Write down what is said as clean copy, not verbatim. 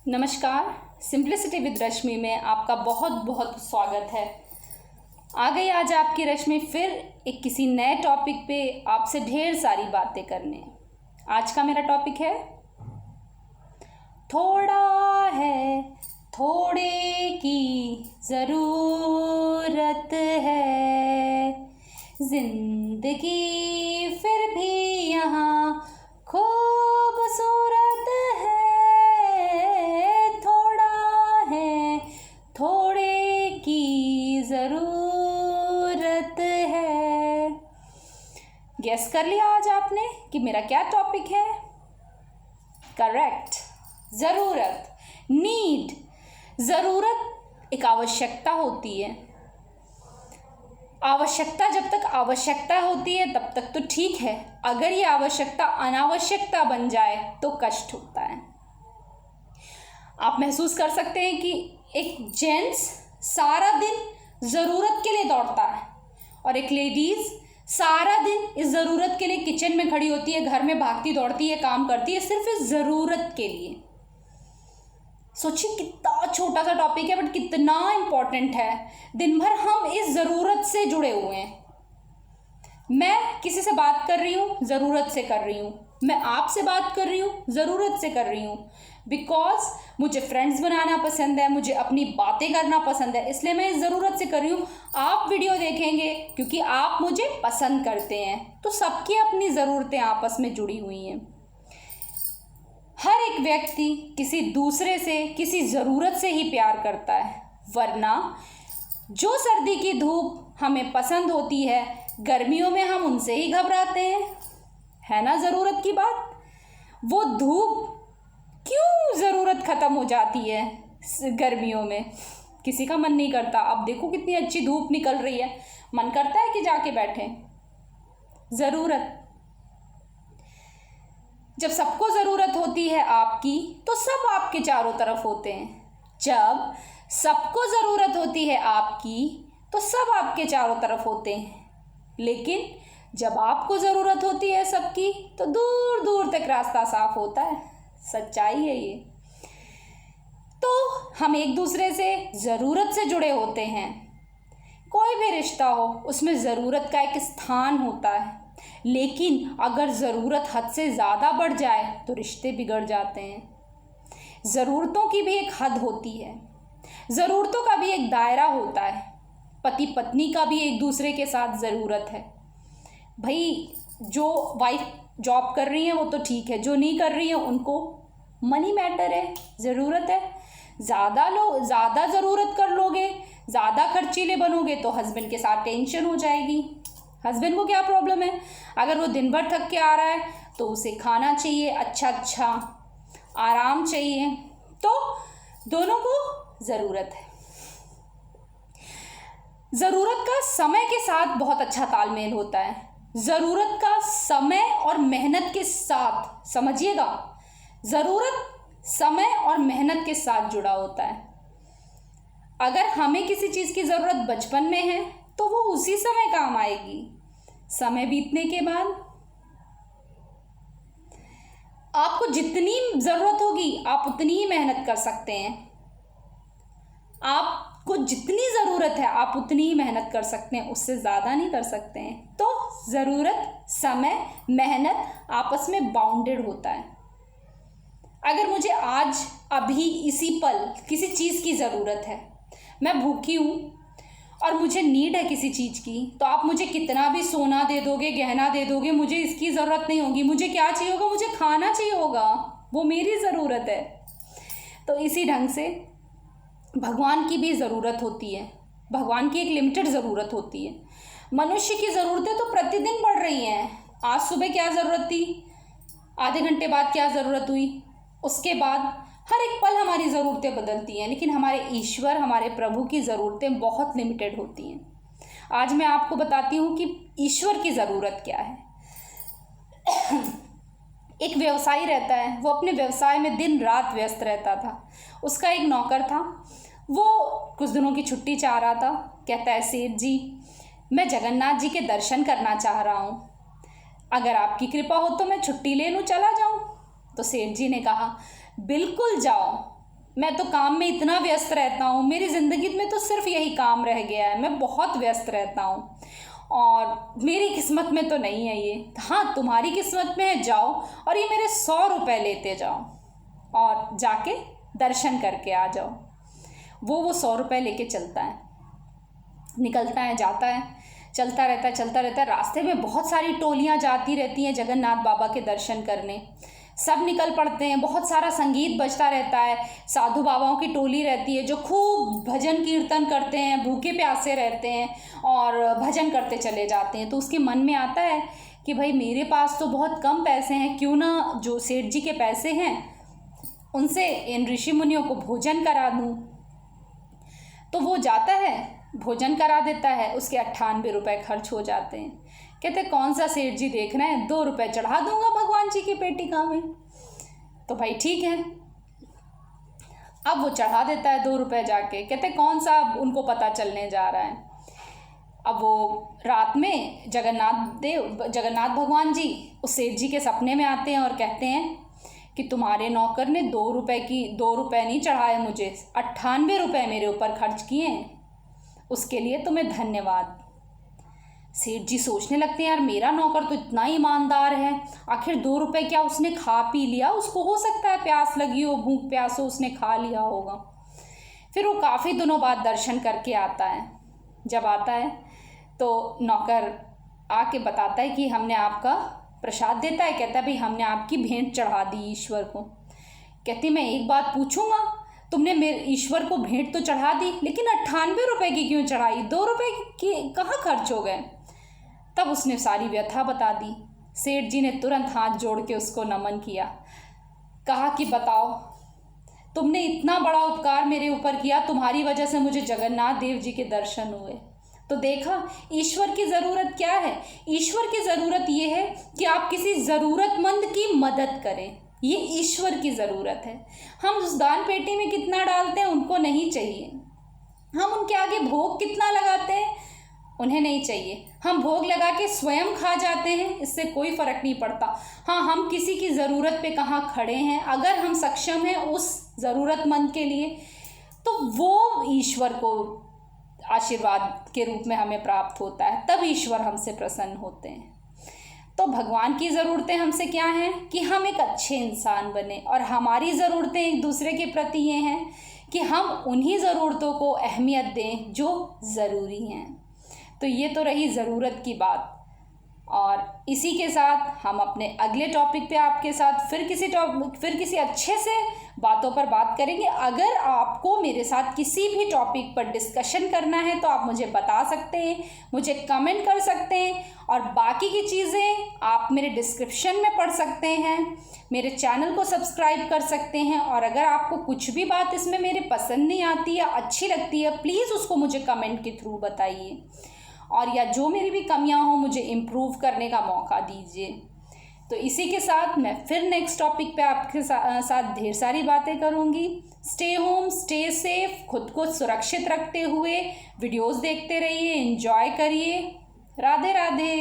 नमस्कार, simplicity with रश्मि में आपका बहुत बहुत स्वागत है। आ गई आज आपकी रश्मि फिर एक किसी नए टॉपिक पे आपसे ढेर सारी बातें करने। आज का मेरा टॉपिक है थोड़ा है, थोड़े की ज़रूरत है, जिंदगी फिर भी यहाँ खूबसूरत है। थोड़े की ज़रूरत है। गेस कर लिया आज आपने कि मेरा क्या टॉपिक है? करेक्ट, ज़रूरत, नीड। ज़रूरत एक आवश्यकता होती है। आवश्यकता जब तक आवश्यकता होती है तब तक तो ठीक है, अगर ये आवश्यकता अनावश्यकता बन जाए तो कष्ट होता है। आप महसूस कर सकते हैं कि एक जेंट्स सारा दिन ज़रूरत के लिए दौड़ता है और एक लेडीज़ सारा दिन इस ज़रूरत के लिए किचन में खड़ी होती है, घर में भागती दौड़ती है, काम करती है सिर्फ इस ज़रूरत के लिए। सोचिए कितना छोटा सा टॉपिक है बट कितना इम्पोर्टेंट है। दिन भर हम इस ज़रूरत से जुड़े हुए हैं। मैं किसी से बात कर रही हूँ, ज़रूरत से कर रही हूँ। मैं आपसे बात कर रही हूँ, ज़रूरत से कर रही हूँ। बिकॉज मुझे फ्रेंड्स बनाना पसंद है, मुझे अपनी बातें करना पसंद है, इसलिए मैं इस ज़रूरत से कर रही हूँ। आप वीडियो देखेंगे क्योंकि आप मुझे पसंद करते हैं। तो सबकी अपनी ज़रूरतें आपस में जुड़ी हुई हैं। हर एक व्यक्ति किसी दूसरे से किसी ज़रूरत से ही प्यार करता है, वरना जो सर्दी की धूप हमें पसंद होती है, गर्मियों में हम उनसे ही घबराते हैं। है ना ज़रूरत की बात? वो धूप क्यों ज़रूरत ख़त्म हो जाती है गर्मियों में? किसी का मन नहीं करता। अब देखो कितनी अच्छी धूप निकल रही है, मन करता है कि जाके बैठें। ज़रूरत, जब सबको ज़रूरत होती है आपकी तो सब आपके चारों तरफ होते हैं। जब सबको ज़रूरत होती है आपकी तो सब आपके चारों तरफ होते हैं। लेकिन जब आपको ज़रूरत होती है सबकी तो दूर दूर तक रास्ता साफ होता है। सच्चाई है ये। तो हम एक दूसरे से ज़रूरत से जुड़े होते हैं। कोई भी रिश्ता हो उसमें ज़रूरत का एक स्थान होता है, लेकिन अगर ज़रूरत हद से ज़्यादा बढ़ जाए तो रिश्ते बिगड़ जाते हैं। ज़रूरतों की भी एक हद होती है, ज़रूरतों का भी एक दायरा होता है। पति पत्नी का भी एक दूसरे के साथ ज़रूरत है। भाई जो वाइफ जॉब कर रही हैं वो तो ठीक है, जो नहीं कर रही हैं उनको मनी मैटर है, ज़रूरत है। ज़्यादा ज़रूरत कर लोगे, ज़्यादा खर्चीले बनोगे तो हस्बैंड के साथ टेंशन हो जाएगी। हस्बैंड को क्या प्रॉब्लम है? अगर वो दिन भर थक के आ रहा है तो उसे खाना चाहिए, अच्छा आराम चाहिए, तो दोनों को ज़रूरत है। ज़रूरत का समय के साथ बहुत अच्छा तालमेल होता है। ज़रूरत का समय और मेहनत के साथ, समझिएगा, ज़रूरत समय और मेहनत के साथ जुड़ा होता है। अगर हमें किसी चीज़ की ज़रूरत बचपन में है तो वो उसी समय काम आएगी। समय बीतने के बाद आपको जितनी ज़रूरत होगी आप उतनी ही मेहनत कर सकते हैं। आपको जितनी ज़रूरत है आप उतनी ही मेहनत कर सकते हैं, उससे ज़्यादा नहीं कर सकते हैं। तो ज़रूरत, समय, मेहनत आपस में बाउंडेड होता है। अगर मुझे आज अभी इसी पल किसी चीज़ की ज़रूरत है, मैं भूखी हूँ और मुझे नीड है किसी चीज़ की, तो आप मुझे कितना भी सोना दे दोगे, गहना दे दोगे, मुझे इसकी ज़रूरत नहीं होगी। मुझे क्या चाहिए होगा? मुझे खाना चाहिए होगा, वो मेरी ज़रूरत है। तो इसी ढंग से भगवान की भी ज़रूरत होती है। भगवान की एक लिमिटेड ज़रूरत होती है। मनुष्य की ज़रूरतें तो प्रतिदिन बढ़ रही हैं। आज सुबह क्या ज़रूरत थी, आधे घंटे बाद क्या ज़रूरत हुई, उसके बाद हर एक पल हमारी ज़रूरतें बदलती हैं। लेकिन हमारे ईश्वर, हमारे प्रभु की ज़रूरतें बहुत लिमिटेड होती हैं। आज मैं आपको बताती हूँ कि ईश्वर की ज़रूरत क्या है। एक व्यवसायी रहता है, वो अपने व्यवसाय में दिन रात व्यस्त रहता था। उसका एक नौकर था, वो कुछ दिनों की छुट्टी चाह रहा था। कहता है, सेठ जी मैं जगन्नाथ जी के दर्शन करना चाह रहा हूँ, अगर आपकी कृपा हो तो मैं छुट्टी ले लूँ, चला जाऊँ। तो सेठ जी ने कहा, बिल्कुल जाओ, मैं तो काम में इतना व्यस्त रहता हूँ, मेरी ज़िंदगी में तो सिर्फ यही काम रह गया है, मैं बहुत व्यस्त रहता हूँ और मेरी किस्मत में तो नहीं है ये। हाँ, तुम्हारी किस्मत में है, जाओ और ये मेरे 100 रुपये लेते जाओ और जाके दर्शन करके आ जाओ। वो 100 रुपये लेके चलता है, निकलता है, जाता है, चलता रहता है। रास्ते में बहुत सारी टोलियाँ जाती रहती हैं जगन्नाथ बाबा के दर्शन करने। सब निकल पड़ते हैं, बहुत सारा संगीत बजता रहता है, साधु बाबाओं की टोली रहती है जो खूब भजन कीर्तन करते हैं, भूखे प्यासे रहते हैं और भजन करते चले जाते हैं। तो उसके मन में आता है कि भाई मेरे पास तो बहुत कम पैसे हैं, क्यों ना जो सेठ जी के पैसे हैं उनसे इन ऋषि मुनियों को भोजन करा दूँ। तो वो जाता है, भोजन करा देता है, उसके 98 रुपये खर्च हो जाते हैं। कहते कौन सा सेठ जी देख रहे हैं, 2 रुपये चढ़ा दूंगा भगवान जी की पेटिका में। तो भाई ठीक है, अब वो चढ़ा देता है 2 रुपये जाके। कहते कौन सा उनको पता चलने जा रहा है। अब वो रात में जगन्नाथ भगवान जी उस सेठ जी के सपने में आते हैं और कहते हैं कि तुम्हारे नौकर ने 2 रुपये नहीं चढ़ाए मुझे, 98 रुपये मेरे ऊपर खर्च किए हैं, उसके लिए तुम्हें धन्यवाद। सेठ जी सोचने लगते हैं यार मेरा नौकर तो इतना ईमानदार है, आखिर 2 रुपये क्या उसने खा पी लिया, उसको हो सकता है प्यास लगी हो, भूख प्यास हो, उसने खा लिया होगा। फिर वो काफ़ी दिनों बाद दर्शन करके आता है। जब आता है तो नौकर आके बताता है कि हमने आपका प्रसाद देता है। कहता है भाई हमने आपकी भेंट चढ़ा दी ईश्वर को। कहती मैं एक बात पूछूंगा, तुमने मेरे ईश्वर को भेंट तो चढ़ा दी, लेकिन 98 रुपये की क्यों चढ़ाई, 2 रुपये की कहाँ खर्च हो गए। तब उसने सारी व्यथा बता दी। सेठ जी ने तुरंत हाथ जोड़ के उसको नमन किया, कहा कि बताओ तुमने इतना बड़ा उपकार मेरे ऊपर किया, तुम्हारी वजह से मुझे जगन्नाथ देव जी के दर्शन हुए। तो देखा ईश्वर की ज़रूरत क्या है। ईश्वर की ज़रूरत ये है कि आप किसी ज़रूरतमंद की मदद करें, ये ईश्वर की ज़रूरत है। हम उस दान पेटी में कितना डालते हैं उनको नहीं चाहिए, हम उनके आगे भोग कितना लगाते हैं उन्हें नहीं चाहिए। हम भोग लगा के स्वयं खा जाते हैं, इससे कोई फ़र्क नहीं पड़ता। हाँ, हम किसी की ज़रूरत पे कहाँ खड़े हैं, अगर हम सक्षम हैं उस ज़रूरतमंद के लिए, तो वो ईश्वर को आशीर्वाद के रूप में हमें प्राप्त होता है, तब ईश्वर हमसे प्रसन्न होते हैं। तो भगवान की ज़रूरतें हमसे क्या हैं कि हम एक अच्छे इंसान बने, और हमारी ज़रूरतें एक दूसरे के प्रति ये हैं कि हम उन्हीं ज़रूरतों को अहमियत दें जो ज़रूरी हैं। तो ये तो रही ज़रूरत की बात, और इसी के साथ हम अपने अगले टॉपिक पे आपके साथ फिर किसी अच्छे से बातों पर बात करेंगे। अगर आपको मेरे साथ किसी भी टॉपिक पर डिस्कशन करना है तो आप मुझे बता सकते हैं, मुझे कमेंट कर सकते हैं, और बाकी की चीज़ें आप मेरे डिस्क्रिप्शन में पढ़ सकते हैं, मेरे चैनल को सब्सक्राइब कर सकते हैं। और अगर आपको कुछ भी बात इसमें मेरे पसंद नहीं आती या अच्छी लगती है, प्लीज़ उसको मुझे कमेंट के थ्रू बताइए, और या जो मेरी भी कमियां हों मुझे इम्प्रूव करने का मौका दीजिए। तो इसी के साथ मैं फिर नेक्स्ट टॉपिक पे आपके साथ ढेर सारी बातें करूँगी। स्टे होम, स्टे सेफ, खुद को सुरक्षित रखते हुए वीडियोस देखते रहिए, एंजॉय करिए। राधे राधे।